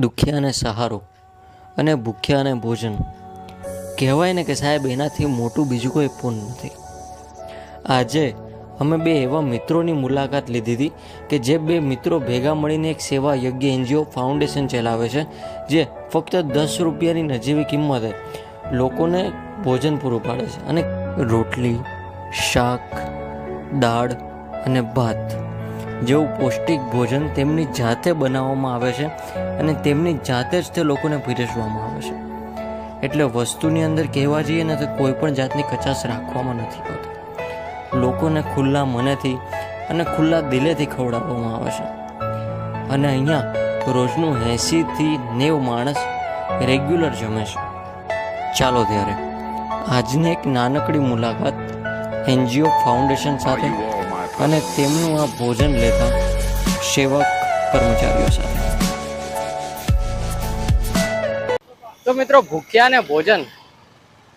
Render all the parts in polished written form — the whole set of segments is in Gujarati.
દુખ્યાને સહારો અને ભૂખ્યાને ભોજન. કહેવાય ને કે સાહેબ, એનાથી મોટું બીજું કોઈ પુણ્ય નથી. આજે અમે બે એવા મિત્રોની મુલાકાત લીધી હતી કે જે બે મિત્રો ભેગા મળીને એક સેવા યજ્ઞ એનજીઓ ફાઉન્ડેશન ચલાવે છે, જે ફક્ત 10 રૂપિયાની નજીવી કિંમતે લોકોને ભોજન પૂરું પાડે છે. અને રોટલી, શાક, દાળ અને ભાત જેવું પૌષ્ટિક ભોજન તેમની જાતે બનાવવામાં આવે છે અને તેમની જાતે જ તે લોકોને પીરસવામાં આવે છે. એટલે વસ્તુની અંદર કહેવા જઈએ ને તો કોઈ પણ જાતની કચાશ રાખવામાં નથી આવતી. લોકોને ખુલ્લા મનેથી અને ખુલ્લા દિલેથી ખવડાવવામાં આવે છે. અને અહીંયા રોજનું 80થી 90 માણસ રેગ્યુલર જમે છે. ચાલો ત્યારે આજની એક નાનકડી મુલાકાત એનજીઓ ફાઉન્ડેશન સાથે અને તેમનું આ ભોજન લેતા સેવક કર્મચારીઓ સાથે. તો મિત્રો, ભૂખ્યાને ભોજન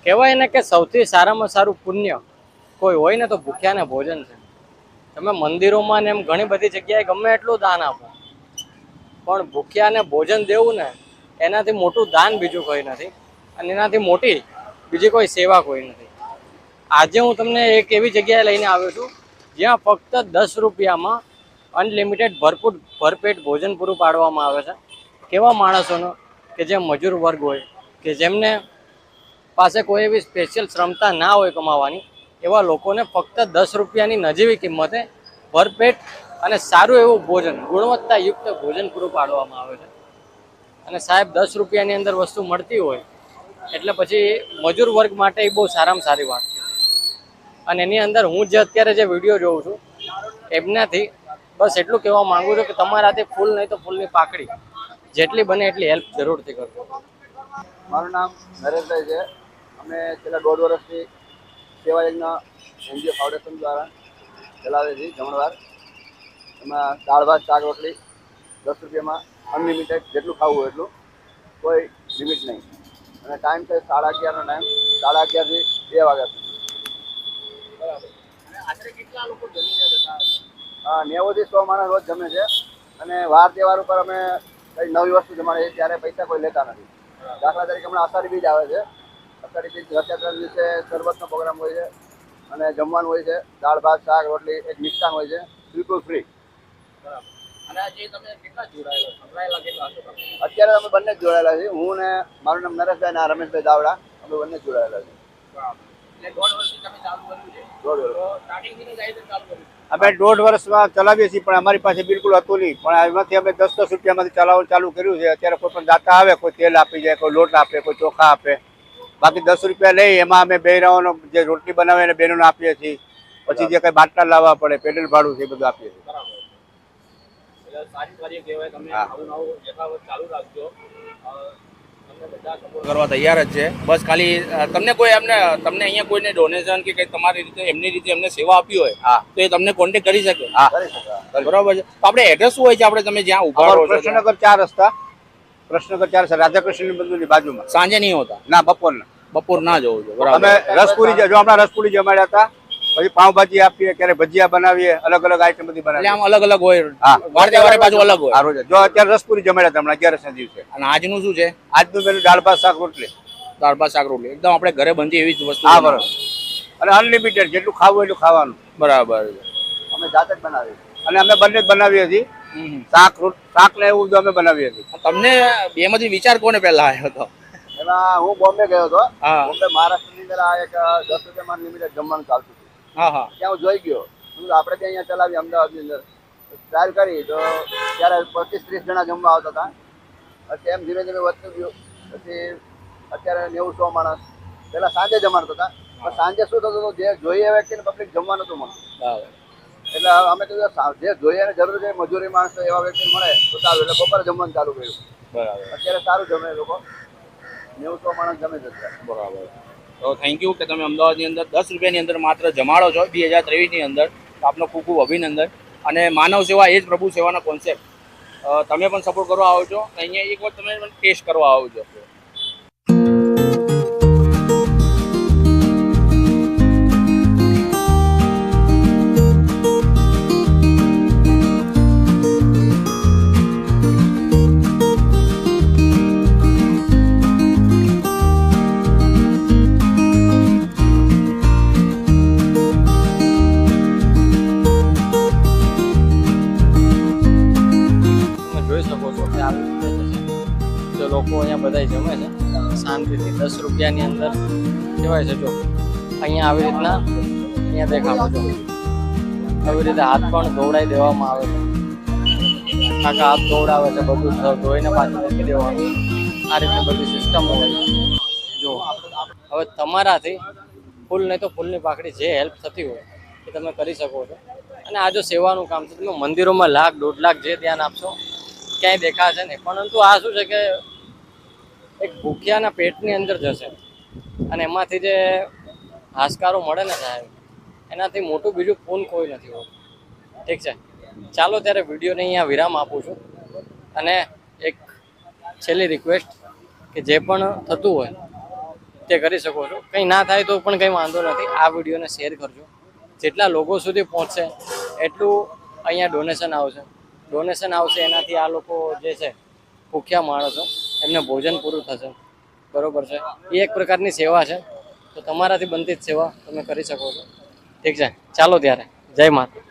કહેવાય ને કે સૌથી સારામાં સારું પુણ્ય કોઈ હોય ને તો ભૂખ્યાને ભોજન છે. તમે મંદિરોમાં ને એમ ઘણી બધી જગ્યાએ ગમે એટલું દાન આપો, પણ ભૂખ્યાને ભોજન દેવું ને એનાથી મોટું દાન બીજું કોઈ નથી, અને એનાથી મોટી બીજી કોઈ સેવા કોઈ નથી. આજે હું તમને એક એવી જગ્યાએ લઈને આવ્યો છું જ્યાં ફક્ત 10 રૂપિયામાં અનલિમિટેડ ભરપેટ ભોજન પૂરું પાડવામાં આવે છે. કેવા માણસોનો કે જે મજૂર વર્ગ હોય, કે જેમને પાસે કોઈ એવી સ્પેશિયલ ક્ષમતા ના હોય કમાવાની, એવા લોકોને ફક્ત 10 રૂપિયાની નજીવી કિંમતે ભરપેટ અને સારું એવું ભોજન, ગુણવત્તાયુક્ત ભોજન પૂરું પાડવામાં આવે છે. અને સાહેબ, 10 રૂપિયાની અંદર વસ્તુ મળતી હોય એટલે પછી મજૂર વર્ગ માટે એ બહુ સારામાં સારી વાત છે. અને એની અંદર હું જે અત્યારે જે વિડીયો જોઉં છું એમનાથી બસ એટલું કહેવા માંગુ છું કે તમારાથી ફૂલ નહીં તો ફૂલની પાકડી જેટલી બને એટલી હેલ્પ જરૂરથી કરજો. મારું નામ નરેશભાઈ છે. અમે છેલ્લા 1.5 વર્ષથી સેવા યજ્ઞ એનજીઓ ફાઉન્ડેશન દ્વારા ચલાવીએ છીએ જમણવાર. એમાં દાળ ભાત શાક રોટલી 10 રૂપિયામાં અનલિમિટેડ, જેટલું ખાવું હોય એટલું, કોઈ લિમિટ નહીં. અને ટાઈમ છે 11:30નો ટાઈમ, 11:30થી 2 વાગ્યા સુધી. બરાબર. અને આશરે કેટલા લોકો જમીને જતા? 90થી 100 માણસ રોજ જમે છે. અને વાર તહેવાર ઉપર અમે કંઈ નવી વસ્તુ જમાડીએ ત્યારે પૈસા કોઈ લેતા નથી. દાખલા તરીકે હમણાં અષાઢી બીજ આવે છે. અષાઢી બીજ રથયાત્રા દિવસે શરબતનો પ્રોગ્રામ હોય છે અને જમવાનું હોય છે. દાળ ભાત શાક રોટલી, એક મિષ્ટાન હોય છે, બિલકુલ ફ્રી. બરાબર. અને આજે તમે કેટલા જોડાયેલા કેટલા છો? અત્યારે અમે બંને જ જોડાયેલા છીએ. હું ને મારું નામ નરેશભાઈ અને રમેશભાઈ દાવડા, અમે બંને જ જોડાયેલા છીએ. અમે 1.5 વર્ષમાં ચલાવીએ છીએ, પણ અમારી પાસે બિલકુલ હતું નહીં. પણ એમાંથી અમે 10 રૂપિયામાંથી ચલાવવાનું ચાલુ કર્યું છે. અત્યારે કોઈ પણ દાતા આવે, કોઈ તેલ આપી જાય, કોઈ લોટ આપે, કોઈ ચોખા આપે. બાકી 10 રૂપિયા લઈ એમાં અમે બહેરાઓનો જે રોટલી બનાવે એને બહેનોને આપીએ છીએ. પછી જે કંઈ બાટલા લાવવા પડે, પેટ્રોલ ભાડું છે, એ બધું આપીએ છીએ. કરવા તૈયાર જ છે. બસ ખાલી તમને અહીંયા કોઈને ડોનેશન કે કંઈ તમારી રીતે એમની રીતે એમને સેવા આપી હોય તો એ તમને કોન્ટેક્ટ કરી શકે. બરાબર છે. તો આપણે એડ્રેસ શું હોય છે આપણે તમે જ્યાં ઉભા રહો છો? કૃષ્ણનગર 4 રસ્તા, કૃષ્ણનગર 4 રસ્તા, રાધાકૃષ્ણની મંદિરની બાજુમાં. સાંજે નહીં હોતા? ના, બપોરના. બપોર ના જવું છે. બરાબર. અમે રસપુરી જમાડ્યા હતા. પછી પાવભાજી આપીએ, ક્યારે ભજીયા બનાવીએ, અલગ અલગ આઈટમ બધી બનાવીએ. આમ અલગ અલગ હોય, વાર તહેવારે પાછું અલગ હોય. રોજ જો અત્યારે રસપુરી જમાડ્યા હતા હમણાં 11 ના દિવસે. અને આજનું શું છે? આજનું મેનુ દાળ ભાત શાક રોટલી. દાળ ભાત શાક રોટલી એકદમ આપણે ઘરે બનતી એવી જ વસ્તુ. હા, બરાબર. અને અનલિમિટેડ, જેટલું ખાવું એટલું ખાવાનું. બરાબર. અમે જાતે જ બનાવીએ અને અમે બંને જ બનાવીએ છીએ. શાક ને એવું અમે બનાવીએ છીએ. તમને બેમાંથી વિચાર કોને પહેલા આવ્યો હતો? એમાં હું બોમ્બે ગયો હતો. બોમ્બે મહારાષ્ટ્રની અંદર આ એક 10 રૂપિયામાં અનલિમિટેડ જમવાનું ચાલતું હતું. ત્યાં હું જોઈ ગયો. આપણે ત્યાં અહીંયા ચલાવીએ અમદાવાદની અંદર ટ્રાયલ કરી તો ત્યારે 25-30 જણા જમવા આવતા હતા. પછી એમ ધીમે ધીમે વધતું ગયું. પછી અત્યારે 90-100 માણસ. પહેલા સાંજે જમાડતા હતા, પણ સાંજે શું થતું હતું, જે જોઈએ વ્યક્તિને પબ્લિક જમવા નતું મળતું. એટલે અમે કીધું જે જોઈએ ને જરૂર છે મજૂરી માણસો એવા વ્યક્તિ મળે તો સારું. એટલે બપોરે જમવાનું ચાલુ કર્યું. બરાબર. અત્યારે સારું જમે લોકો, 90-100 માણસ જમે છે. બરાબર. તો થેન્ક યુ કે તમે અમદાવાદની અંદર 10 રૂપિયાની અંદર માત્ર જમાડો છો 2023ની અંદર. તો આપનો ખૂબ ખૂબ અભિનંદન. અને માનવ સેવા એ જ પ્રભુ સેવાનો કોન્સેપ્ટ. તમે પણ સપોર્ટ કરવા આવો છો, અહીંયા એક વખત તમે ટેસ્ટ કરવા આવો છો. શકો છો કે આવી રીતે છે. જો લોકો અહીંયા બધા જમે છે શાંતિથી 10 રૂપિયાની અંદર કહેવાય છે. જો અહીંયા આવી રીતના અહીંયા દેખાડો છો આવી રીતે હાથ પણ ધોવડાવી દેવામાં આવે છે. કાકા હાથ ધોવડાવે છે, બધું ધોઈને પાછું મૂકી દેવાનું. આ રીતની બધી સિસ્ટમ હોય છે. જો હવે તમારાથી ફૂલ નહીં તો ફૂલની પાકડી જે હેલ્પ થતી હોય એ તમે કરી શકો છો. અને આ જો સેવાનું કામ છે, તમે મંદિરોમાં 1,00,000 1.5 લાખ જે ધ્યાન આપશો ક્યાંય દેખાશે નહીં. પરંતુ આ શું છે કે એક ભૂખ્યાના પેટની અંદર જશે અને એમાંથી જે હાશકારો મળે ને સાહેબ, એનાથી મોટું બીજું પૂન કોઈ નથી હોતું. ઠીક છે, ચાલો ત્યારે વિડીયોને અહીંયા વિરામ આપું છું. અને એક છેલ્લી રિક્વેસ્ટ કે જે પણ થતું હોય તે કરી શકો છો. કંઈ ના થાય તો પણ કંઈ વાંધો નથી. આ વિડીયોને શેર કરજો. જેટલા લોકો સુધી પહોંચશે એટલું અહીંયા ડોનેશન આવશે. એનાથી આ લોકો જે છે ભૂખ્યા માણસો એમને ભોજન પૂરું થશે. બરોબર છે, એ એક પ્રકારની સેવા છે. તો તમારાથી બનતી જ સેવા તમે કરી શકો છો. ઠીક છે, ચાલો ત્યારે જય માતા.